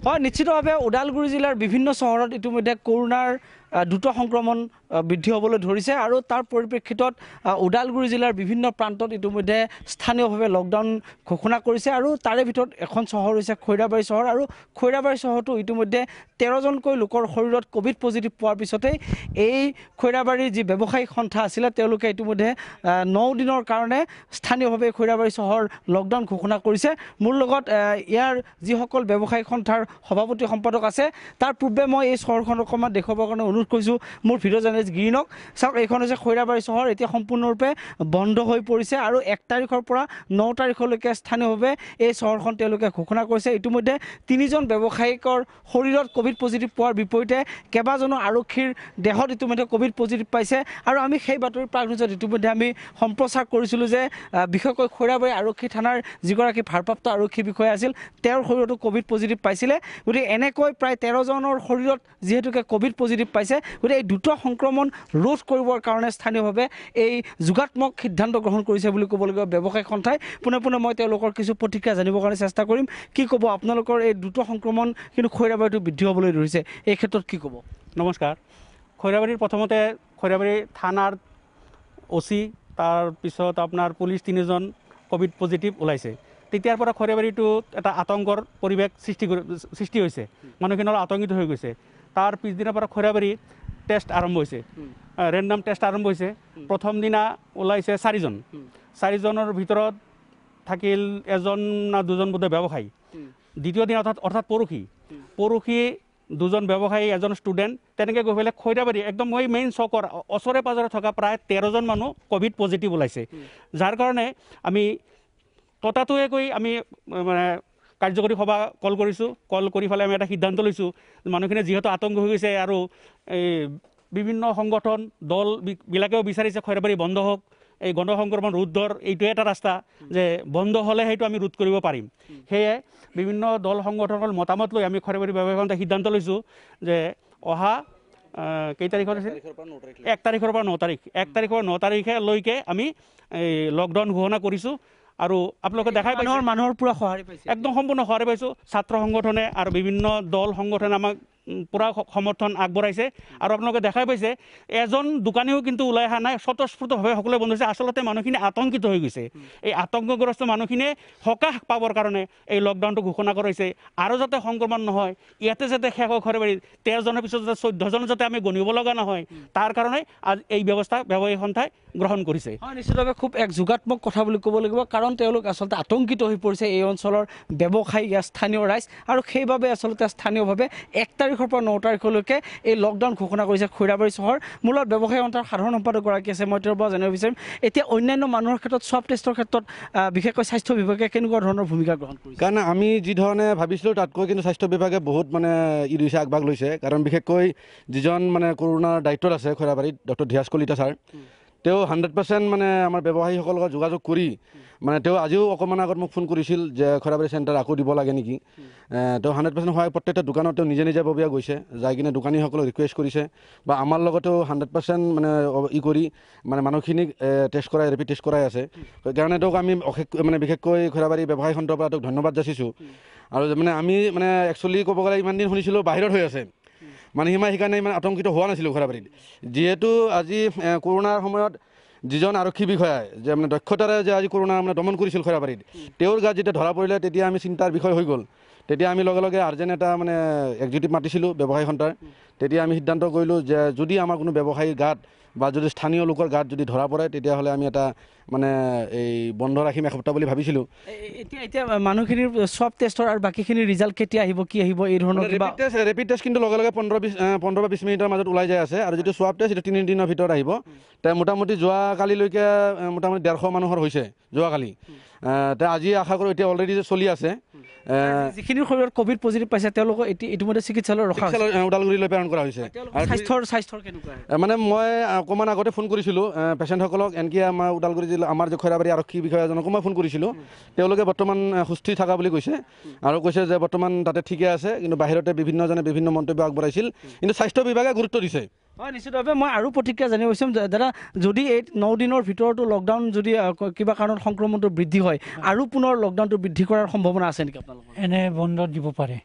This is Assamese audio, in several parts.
হয় নিশ্চিতভাৱে ওদালগুৰি জিলাৰ বিভিন্ন চহৰত ইতিমধ্যে কৰোনাৰ দ্ৰুত সংক্ৰমণ বৃদ্ধি হ'বলৈ ধৰিছে আৰু তাৰ পৰিপ্ৰেক্ষিতত ওদালগুৰি জিলাৰ বিভিন্ন প্ৰান্তত ইতিমধ্যে স্থানীয়ভাৱে লকডাউন ঘোষণা কৰিছে আৰু তাৰে ভিতৰত এখন চহৰ হৈছে খৈৰাবাৰী চহৰ আৰু খৈৰাবাৰী চহৰতো ইতিমধ্যে 13জনকৈ লোকৰ শৰীৰত কোভিড পজিটিভ পোৱাৰ পিছতেই এই খৈৰাবাৰীৰ যি ব্যৱসায়িক সন্থা আছিলে তেওঁলোকে ইতিমধ্যে 9 দিনৰ কাৰণে স্থানীয়ভাৱে খৈৰাবাৰী চহৰ লকডাউন ঘোষণা কৰিছে। মোৰ লগত ইয়াৰ যিসকল ব্যৱসায়িক সন্থাৰ সভাপতি সম্পাদক আছে তাৰ পূৰ্বে মই এই চহৰখন অকণমান দেখুৱাবৰ কাৰণে অনুৰোধ কৰিছোঁ মোৰ ভিডিঅ' জাৰ্নেলিষ্ট গিৰিনক। চাওক এইখন হৈছে খৈৰাবাৰী চহৰ, এতিয়া সম্পূৰ্ণৰূপে বন্ধ হৈ পৰিছে আৰু 1 তাৰিখৰ পৰা 9 তাৰিখলৈকে স্থানীয়ভাৱে এই চহৰখন তেওঁলোকে ঘোষণা কৰিছে। ইতিমধ্যে 3জন ব্যৱসায়িকৰ শৰীৰত কোভিড পজিটিভ পোৱাৰ বিপৰীতে কেইবাজনো আৰক্ষীৰ দেহত ইতিমধ্যে কোভিড পজিটিভ পাইছে আৰু আমি সেই বাতৰি প্ৰাগ নিউজত ইতিমধ্যে আমি সম্প্ৰচাৰ কৰিছিলোঁ যে বিশেষকৈ খৈৰাবাৰী আৰক্ষী থানাৰ যিগৰাকী ভাৰপ্ৰাপ্ত আৰক্ষী বিষয়া আছিল তেওঁৰ শৰীৰতো কোভিড পজিটিভ পাইছিলে। গতিকে এনেকৈ প্ৰায় 13জনৰ শৰীৰত যিহেতুকে কোভিড পজিটিভ পাইছে, গতিকে এই দ্ৰুত সংক্ৰমণ ৰোধ কৰিবৰ কাৰণে স্থানীয়ভাৱে এই যোগাত্মক সিদ্ধান্ত গ্ৰহণ কৰিছে বুলি ক'ব লাগিব ব্যৱসায়িক সন্থাই। পোনে পোনে মই তেওঁলোকৰ কিছু প্ৰতিক্ৰিয়া জানিবৰ কাৰণে চেষ্টা কৰিম। কি ক'ব আপোনালোকৰ এই দ্ৰুত সংক্ৰমণ কিন্তু খৈৰাবাৰীটো বৃদ্ধি হ'বলৈ ধৰিছে, এই ক্ষেত্ৰত কি ক'ব? নমস্কাৰ। খৈৰাবাৰীৰ প্ৰথমতে খৈৰাবাৰী থানাৰ OC তাৰপিছত আপোনাৰ পুলিচ 3জন কোভিড পজিটিভ ওলাইছে। তেতিয়াৰ পৰা খৈৰাবাৰীটোত এটা আতংকৰ পৰিৱেশ সৃষ্টি হৈছে, মানুহখিনি অলপ আতংকিত হৈ গৈছে। তাৰ পিছদিনাৰ পৰা খৈৰাবাৰী টেষ্ট আৰম্ভ হৈছে, ৰেণ্ডাম টেষ্ট আৰম্ভ হৈছে। প্ৰথম দিনা ওলাইছে 4জন, 4জনৰ ভিতৰত থাকিল 1জন না 2জন বোধহয় ব্যৱসায়ী। দ্বিতীয় দিন অৰ্থাৎ পৰহি 2জন ব্যৱসায়ী 1জন ষ্টুডেণ্ট, তেনেকৈ গৈ পেলাই খৈৰাবাৰী একদম মই মেইন চকৰ ওচৰে পাজৰে থকা প্ৰায় 13জন মানুহ কোভিড পজিটিভ ওলাইছে। যাৰ কাৰণে আমি ততাতৈয়াকৈ আমি মানে কাৰ্যকৰী সভা কল কৰিছোঁ। কল কৰি পেলাই আমি এটা সিদ্ধান্ত লৈছোঁ, মানুহখিনি যিহেতু আতংক হৈ গৈছে আৰু এই বিভিন্ন সংগঠন দলবিলাকেও বিচাৰিছে খৈৰাবাৰী বন্ধ হওক, এই গণ সংক্ৰমণ ৰোধৰ এইটোৱে এটা ৰাস্তা যে বন্ধ হ'লে সেইটো আমি ৰোধ কৰিব পাৰিম। সেয়ে বিভিন্ন দল সংগঠনৰ মতামত লৈ আমি খৈৰাবাৰী ব্যৱসায়িক সন্থাই সিদ্ধান্ত লৈছোঁ যে অহা কেই তাৰিখৰ আছিল 1 তাৰিখৰ পৰা 9 তাৰিখ, 1 তাৰিখৰ পৰা 9 তাৰিখলৈকে আমি এই লকডাউন ঘোষণা কৰিছোঁ। আৰু আপোনালোকে দেখাই পাইছে মানুহৰ পুৰা সঁহাৰি পাইছে, একদম সম্পূৰ্ণ সঁহাৰি পাইছোঁ। ছাত্ৰ সংগঠনে আৰু বিভিন্ন দল সংগঠনে আমাক পুৰা সমৰ্থন আগবঢ়াইছে। আৰু আপোনালোকে দেখাই পাইছে এজন দোকানীও কিন্তু ওলাই অহা নাই, স্বতঃস্ফূৰ্তভাৱে সকলোৱে বন্ধ হৈছে। আচলতে মানুহখিনি আতংকিত হৈ গৈছে। এই আতংকগ্ৰস্ত মানুহখিনিয়ে সকাহ পাবৰ কাৰণে এই লকডাউনটো ঘোষণা কৰিছে আৰু যাতে সংক্ৰমণ নহয়, ইয়াতে যাতে শেষ হৈ খৈৰাবাৰীৰ 13জনৰ পিছত যাতে 14জন যাতে আমি গণিব লগা নহয়, তাৰ কাৰণে আজ এই ব্যৱস্থা ব্যৱসায়িক সন্থাই গ্ৰহণ কৰিছে। হয় নিশ্চিতভাৱে খুব এক যোগাত্মক কথা বুলি ক'ব লাগিব, কাৰণ তেওঁলোক আচলতে আতংকিত হৈ পৰিছে এই অঞ্চলৰ ব্যৱসায়ী, ইয়াৰ স্থানীয় ৰাইজ, আৰু সেইবাবে আচলতে স্থানীয়ভাৱে 1 তাৰিখৰ পৰা 9 তাৰিখলৈকে এই লকডাউন ঘোষণা কৰিছে খৈৰাবাৰী চহৰ। মূলত ব্যৱসায়ী সন্থাৰ সাধাৰণ সম্পাদকগৰাকী আছে, মই তেওঁৰ পৰা জানিব বিচাৰিম এতিয়া অন্যান্য মানুহৰ ক্ষেত্ৰত স্বাব টেষ্টৰ ক্ষেত্ৰত বিশেষকৈ স্বাস্থ্য বিভাগে কেনেকুৱা ধৰণৰ ভূমিকা গ্ৰহণ কৰিছে? কাৰণ আমি যি ধৰণে ভাবিছিলোঁ তাতকৈ কিন্তু স্বাস্থ্য বিভাগে বহুত মানে লৈছে, আগভাগ লৈছে। কাৰণ বিশেষকৈ যিজন মানে কৰোণাৰ দায়িত্বত আছে খৈৰাবাৰীত ডক্টৰ ধিয়াজ কলিতা ছাৰ, তেওঁ 100% মানে আমাৰ ব্যৱসায়ীসকলৰ লগত যোগাযোগ কৰি মানে তেওঁ আজিও অকণমান আগত মোক ফোন কৰিছিল যে খৈৰাবাৰী চেণ্টাৰ আকৌ দিব লাগে নেকি। তেওঁ 100% সহায় প্ৰত্যেকটা দোকানত তেওঁ নিজাববীয়া গৈছে, যাই কিনে দোকানীসকলক ৰিকুৱেষ্ট কৰিছে বা আমাৰ লগতেও 100% মানে কৰি মানে মানুহখিনিক টেষ্ট কৰাই, ৰেপিড টেষ্ট কৰাই আছে। সেইকাৰণে তেওঁক আমি মানে বিশেষকৈ খৈৰাবাৰী ব্যৱসায়ী সন্থাৰ পৰা তেওঁক ধন্যবাদ যাচিছোঁ। আৰু মানে আমি মানে একচুৱেলি ক'ব গ'লে ইমান দিন শুনিছিলোঁ বাহিৰত হৈ আছে, মানুহসীমা সেইকাৰণে ইমান আতংকিত হোৱা নাছিলোঁ খৈৰাবাৰীত। যিহেতু আজি কৰোণাৰ সময়ত যিজন আৰক্ষী বিষয়াই যে মানে দক্ষতাৰে যে আজি কৰোণা মানে দমন কৰিছিল খৈৰাবাৰীত, তেওঁৰ গাত যেতিয়া ধৰা পৰিলে তেতিয়া আমি চিন্তাৰ বিষয় হৈ গ'ল। তেতিয়া আমি লগে লগে আৰ্জেণ্ট এটা মানে এক্সিকিউটিভ মাতিছিলোঁ ব্যৱসায়ী সন্থাৰ। তেতিয়া আমি সিদ্ধান্ত কৰিলোঁ যে যদি আমাৰ কোনো ব্যৱসায়ীৰ গাত বা যদি স্থানীয় লোকৰ গাত যদি ধৰা পৰে তেতিয়াহ'লে আমি এটা মানে এই বন্ধ ৰাখিম এসপ্তাহ বুলি ভাবিছিলোঁ। এতিয়া মানুহখিনিৰ স্বাব টেষ্টৰ আৰু বাকীখিনিৰ ৰিজাল্ট কেতিয়া আহিব, কি আহিব, এই ধৰণৰ ৰেপিড টেষ্ট কিন্তু লগে লগে 15 বা 20 মিনিটৰ মাজত ওলাই যায় আছে। আৰু যিটো স্বাব টেষ্ট সেইটো 3 দিনৰ ভিতৰত আহিব। মোটামুটি যোৱাকালিলৈকে মোটামুটি 150 মানুহৰ হৈছে যোৱাকালি। আজি আশা কৰোঁ এতিয়া অলৰেডি চলি আছে। যিখিনিৰ শৰীৰত কোভিড পজিটিভ পাইছে তেওঁলোকক ইতিমধ্যে চিকিৎসালয়ত ৰখা হৈছে, ওদালগুৰিলৈ প্ৰেৰণ কৰা হৈছে। স্বাস্থ্যৰ কেনেকুৱা? মানে মই অকণমান আগতে ফোন কৰিছিলোঁ পেচেণ্টসকলক, এনকি আমাৰ ওদালগুৰি জিলা আমাৰ যে খৈৰাবাৰী আৰক্ষী বিষয়াজনকো মই ফোন কৰিছিলোঁ। তেওঁলোকে বৰ্তমান সুস্থিৰ থকা বুলি কৈছে আৰু কৈছে যে বৰ্তমান তাতে ঠিকে আছে, কিন্তু বাহিৰতে বিভিন্নজনে বিভিন্ন মন্তব্য আগবঢ়াইছিল, কিন্তু স্বাস্থ্য বিভাগে গুৰুত্ব দিছে। হয় নিশ্চিতভাৱে মই আৰু প্ৰতিক্ৰিয়া জানিব বিচাৰিম দাদা, যদি এই 9 দিনৰ ভিতৰতো লকডাউন যদি কিবা কাৰণত সংক্ৰমণটো বৃদ্ধি হয় আৰু পুনৰ লকডাউনটো বৃদ্ধি কৰাৰ সম্ভাৱনা আছে নেকি আপোনালোকৰ? এনে বন্ধ দিব পাৰে,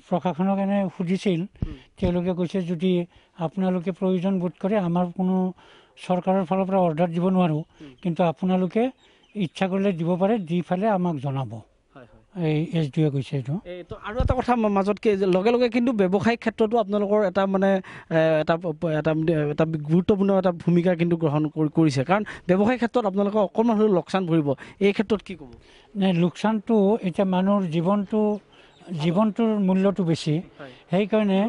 প্ৰশাসনক এনে সুধিছিল তেওঁলোকে কৈছে যদি আপোনালোকে প্ৰয়োজন বোধ কৰে আমাৰ কোনো চৰকাৰৰ ফালৰ পৰা অৰ্ডাৰ দিব নোৱাৰোঁ কিন্তু আপোনালোকে ইচ্ছা কৰিলে দিব পাৰে দি পেলাই আমাক জনাব এই SDOৱে কৈছে এইটো এইটো আৰু এটা কথা মাজত কি লগে লগে কিন্তু ব্যৱসায়িক ক্ষেত্ৰতো আপোনালোকৰ এটা মানে এটা এটা গুৰুত্বপূৰ্ণ এটা ভূমিকা কিন্তু গ্ৰহণ কৰিছে কাৰণ ব্যৱসায়িক ক্ষেত্ৰত আপোনালোকে অকণমান হ'লেও লোকচান ভৰিব এই ক্ষেত্ৰত কি ক'ব লোকচানটো এতিয়া মানুহৰ জীৱনটোৰ মূল্যটো বেছি সেইকাৰণে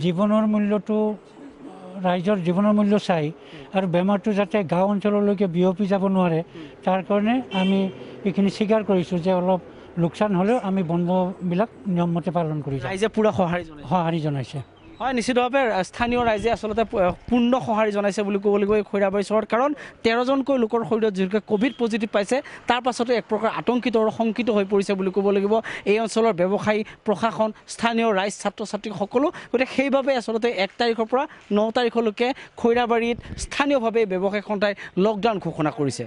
জীৱনৰ মূল্যটো ৰাইজৰ জীৱনৰ মূল্য চাই আৰু বেমাৰটো যাতে গাঁও অঞ্চললৈকে বিয়পি যাব নোৱাৰে তাৰ কাৰণে আমি এইখিনি স্বীকাৰ কৰিছোঁ যে অলপ লোকচান হ'লেও আমি বন্ধবিলাক নিয়মমতে পালন কৰি ৰাইজে পূৰা সঁহাৰি জনাইছে হয় নিশ্চিতভাৱে স্থানীয় ৰাইজে আচলতে পূৰ্ণ সঁহাৰি জনাইছে বুলি ক'ব লাগিব এই খৈৰাবাৰী চহৰত কাৰণ 13জনকৈ লোকৰ শৰীৰত যিহেতুকে ক'ভিড পজিটিভ পাইছে তাৰ পাছতে এক প্ৰকাৰ আতংকিত আৰু শংকিত হৈ পৰিছে বুলি ক'ব লাগিব এই অঞ্চলৰ ব্যৱসায়ী প্ৰশাসন স্থানীয় ৰাইজ ছাত্ৰ ছাত্ৰী সকলো গতিকে সেইবাবে আচলতে 1 তাৰিখৰ পৰা 9 তাৰিখলৈকে খৈৰাবাৰীত স্থানীয়ভাৱে ব্যৱসায়ী সন্থাই লকডাউন ঘোষণা কৰিছে